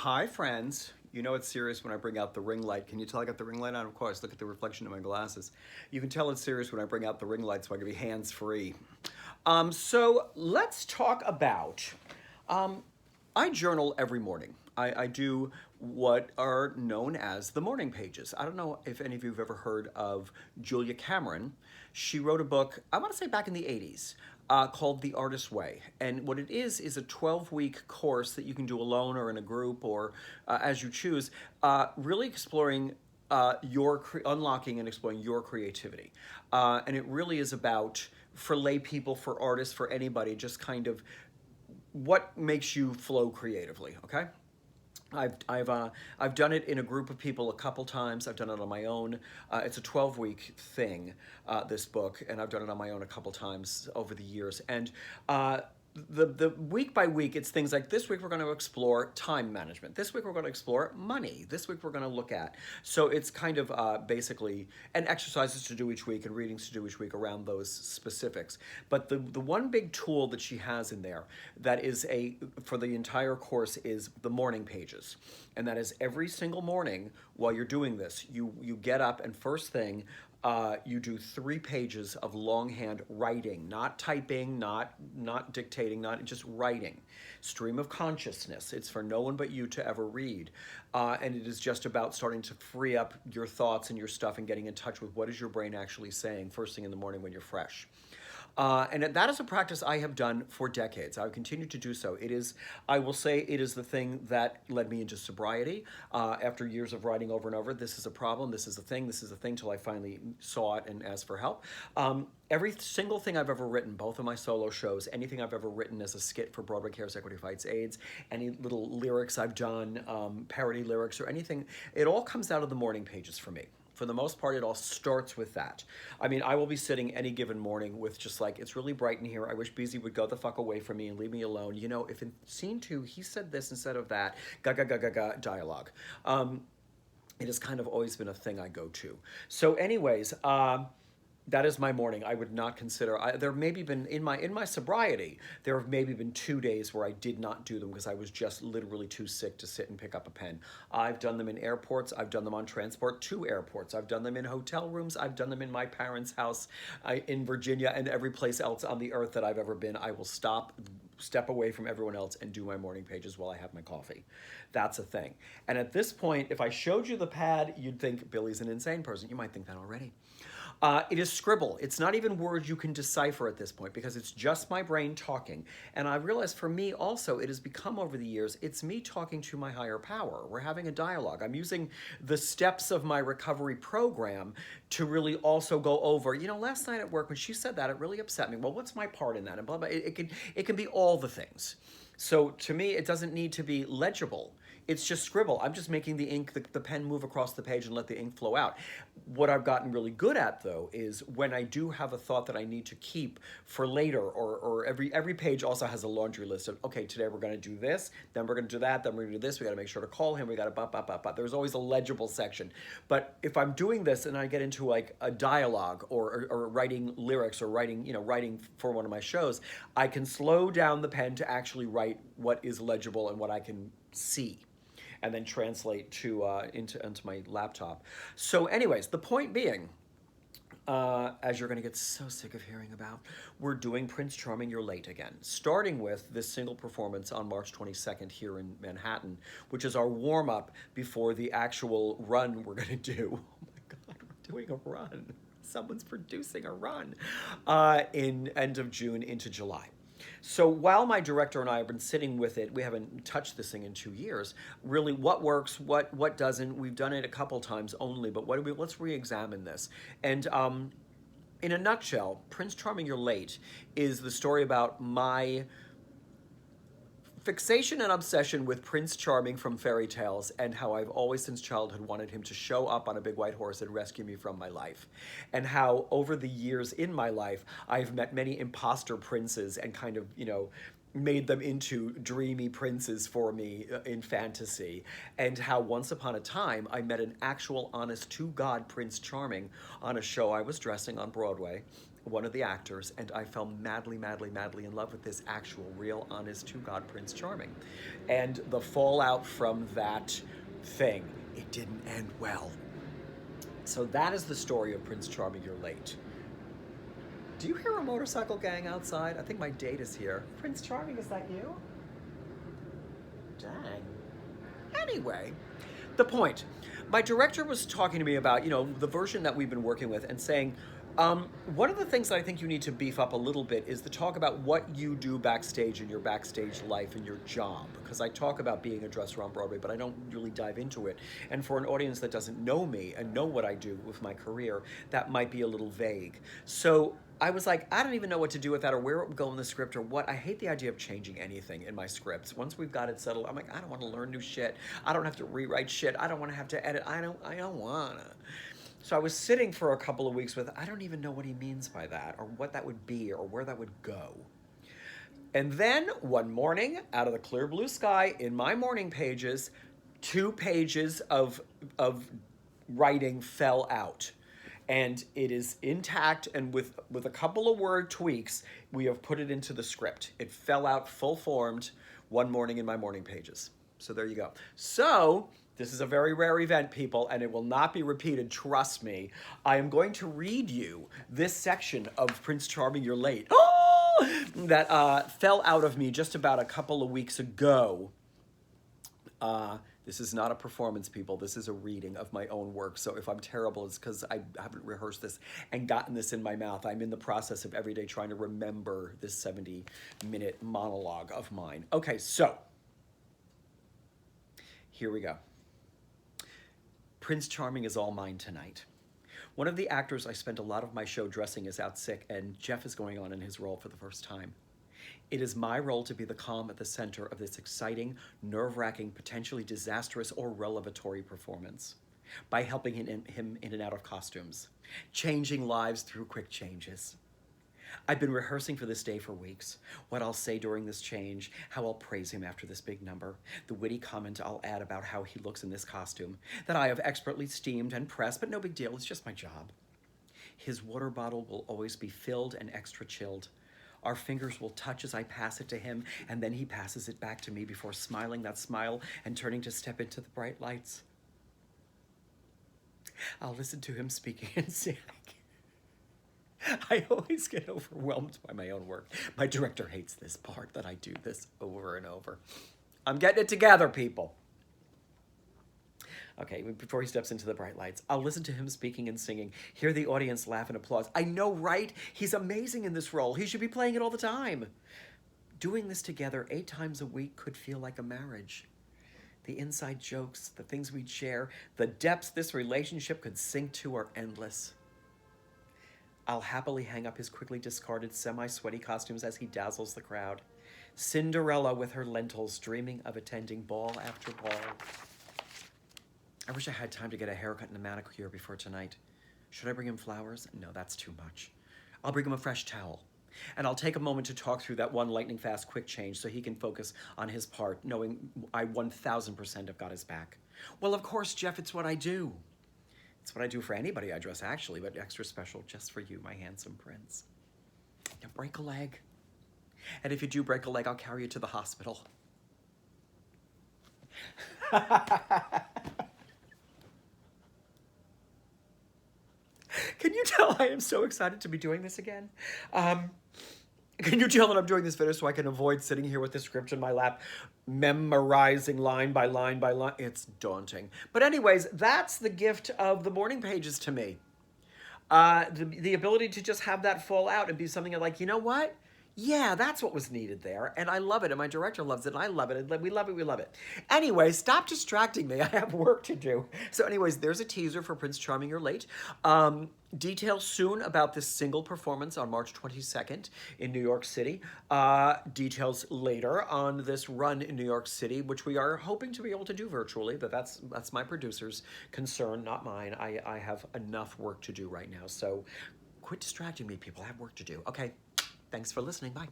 Hi, friends. You know it's serious when I bring out the ring light. Can you tell I got the ring light on? Of course, look at the reflection in my glasses. You can tell it's serious when I bring out the ring light so I can be hands-free. So let's talk about, um, I journal every morning. I do what are known as the morning pages. I don't know if any of you have ever heard of Julia Cameron. She wrote a book, I want to say back in the 80s, called The Artist's Way. And what it is a 12-week course that you can do alone or in a group or as you choose, really exploring unlocking and exploring your creativity. And it really is about, for lay people, for artists, for anybody, just kind of what makes you flow creatively, okay? I've done it in a group of people a couple times. I've done it on my own. It's a 12-week thing, this book, and I've done it on my own a couple times over the years. And the week by week, it's things like this week we're going to explore time management. This week we're going to explore money. This week we're going to look at. So it's kind of basically and exercises to do each week and readings to do each week around those specifics. But the one big tool that she has in there that is for the entire course is the morning pages. And that is every single morning while you're doing this, you get up and first thing, you do 3 pages of longhand writing, not typing, not dictating, not just writing. Stream of consciousness. It's for no one but you to ever read. And it is just about starting to free up your thoughts and your stuff and getting in touch with what is your brain actually saying first thing in the morning when you're fresh. And that is a practice I have done for decades. I will continue to do so. It is, I will say, it is the thing that led me into sobriety. After years of writing over and over, this is a problem, this is a thing, till I finally saw it and asked for help. Every single thing I've ever written, both of my solo shows, anything I've ever written as a skit for Broadway Cares Equity Fights AIDS, any little lyrics I've done, parody lyrics or anything, it all comes out of the morning pages for me. For the most part, it all starts with that. I mean, I will be sitting any given morning with just like, it's really bright in here. I wish Beezy would go the fuck away from me and leave me alone. You know, if in scene 2, he said this instead of that, dialogue. It has kind of always been a thing I go to. So anyways, that is my morning. I would not consider. There have maybe been in my sobriety. There have maybe been 2 days where I did not do them because I was just literally too sick to sit and pick up a pen. I've done them in airports. I've done them on transport to airports. I've done them in hotel rooms. I've done them in my parents' house in Virginia and every place else on the earth that I've ever been. I will step away from everyone else and do my morning pages while I have my coffee. That's a thing. And at this point, if I showed you the pad, you'd think Billy's an insane person. You might think that already. It is scribble. It's not even words you can decipher at this point because it's just my brain talking. And I realized for me also, it has become over the years, it's me talking to my higher power. We're having a dialogue. I'm using the steps of my recovery program to really also go over, you know, last night at work when she said that, it really upset me. Well, what's my part in that? And blah, blah. It can be all the things. So to me, it doesn't need to be legible. It's just scribble. I'm just making the ink, the pen move across the page and let the ink flow out. What I've gotten really good at, though, is when I do have a thought that I need to keep for later, or every page also has a laundry list of, okay, today we're going to do this, then we're going to do that, then we're going to do this, we got to make sure to call him, we got to There's always a legible section. But if I'm doing this and I get into like a dialogue or writing lyrics or writing for one of my shows, I can slow down the pen to actually write what is legible and what I can see, and then translate into my laptop. So anyways, the point being, as you're going to get so sick of hearing about, we're doing Prince Charming, You're Late again, starting with this single performance on March 22nd here in Manhattan, which is our warm-up before the actual run we're going to do. Oh my God, we're doing a run. Someone's producing a run in end of June into July. So while my director and I have been sitting with it, we haven't touched this thing in 2 years. Really, what works, what doesn't? We've done it a couple times only, but let's re-examine this. And in a nutshell, Prince Charming, You're Late is the story about my fixation and obsession with Prince Charming from fairy tales and how I've always since childhood wanted him to show up on a big white horse and rescue me from my life. And how over the years in my life, I've met many imposter princes and kind of, made them into dreamy princes for me in fantasy. And how once upon a time, I met an actual honest to God Prince Charming on a show I was dressing on Broadway. one of the actors, and I fell madly, madly, madly in love with this actual, real, honest to God Prince Charming. And the fallout from that thing, it didn't end well. So that is the story of Prince Charming, You're Late. Do you hear a motorcycle gang outside? I think my date is here. Prince Charming, is that you? Dang. Anyway, the point. My director was talking to me about, the version that we've been working with and saying, one of the things that I think you need to beef up a little bit is the talk about what you do backstage in your backstage life and your job. Because I talk about being a dresser on Broadway, but I don't really dive into it. And for an audience that doesn't know me and know what I do with my career, that might be a little vague. So I was like, I don't even know what to do with that or where it would go in the script or what. I hate the idea of changing anything in my scripts. Once we've got it settled, I'm like, I don't want to learn new shit. I don't have to rewrite shit. I don't want to have to edit. I don't want to. So I was sitting for a couple of weeks with, I don't even know what he means by that or what that would be or where that would go. And then one morning, out of the clear blue sky, in my morning pages, 2 pages of writing fell out. And it is intact, and with a couple of word tweaks, we have put it into the script. It fell out full-formed one morning in my morning pages. So there you go. So this is a very rare event, people, and it will not be repeated, trust me. I am going to read you this section of Prince Charming, You're Late, that fell out of me just about a couple of weeks ago. This is not a performance, people. This is a reading of my own work. So if I'm terrible, it's because I haven't rehearsed this and gotten this in my mouth. I'm in the process of every day trying to remember this 70-minute monologue of mine. Okay, so here we go. Prince Charming is all mine tonight. One of the actors I spent a lot of my show dressing is out sick, and Jeff is going on in his role for the first time. It is my role to be the calm at the center of this exciting, nerve-wracking, potentially disastrous or revelatory performance by helping him in and out of costumes, changing lives through quick changes. I've been rehearsing for this day for weeks, what I'll say during this change, how I'll praise him after this big number, the witty comment I'll add about how he looks in this costume, that I have expertly steamed and pressed, but no big deal, it's just my job. His water bottle will always be filled and extra chilled. Our fingers will touch as I pass it to him, and then he passes it back to me before smiling that smile and turning to step into the bright lights. I'll listen to him speaking and singing. I always get overwhelmed by my own work. My director hates this part, that I do this over and over. I'm getting it together, people. Okay, before he steps into the bright lights, I'll listen to him speaking and singing, hear the audience laugh and applause. I know, right? He's amazing in this role. He should be playing it all the time. Doing this together 8 times a week could feel like a marriage. The inside jokes, the things we'd share, the depths this relationship could sink to are endless. I'll happily hang up his quickly discarded semi-sweaty costumes as he dazzles the crowd. Cinderella with her lentils, dreaming of attending ball after ball. I wish I had time to get a haircut and a manicure before tonight. Should I bring him flowers? No, that's too much. I'll bring him a fresh towel. And I'll take a moment to talk through that one lightning-fast quick change so he can focus on his part, knowing I 1,000% have got his back. Well, of course, Jeff, it's what I do. It's what I do for anybody I dress, actually, but extra special just for you, my handsome prince. Now break a leg. And if you do break a leg, I'll carry you to the hospital. Can you tell I am so excited to be doing this again? Can you tell that I'm doing this video so I can avoid sitting here with the script in my lap, memorizing line by line by line? It's daunting. But anyways, that's the gift of the morning pages to me. The ability to just have that fall out and be something like, you know what? Yeah, that's what was needed there, and I love it, and my director loves it, and I love it, and we love it, we love it. Anyway, stop distracting me. I have work to do. So anyways, there's a teaser for Prince Charming, You're Late. Details soon about this single performance on March 22nd in New York City. Details later on this run in New York City, which we are hoping to be able to do virtually, but that's my producer's concern, not mine. I have enough work to do right now, so quit distracting me, people. I have work to do. Okay. Thanks for listening. Bye.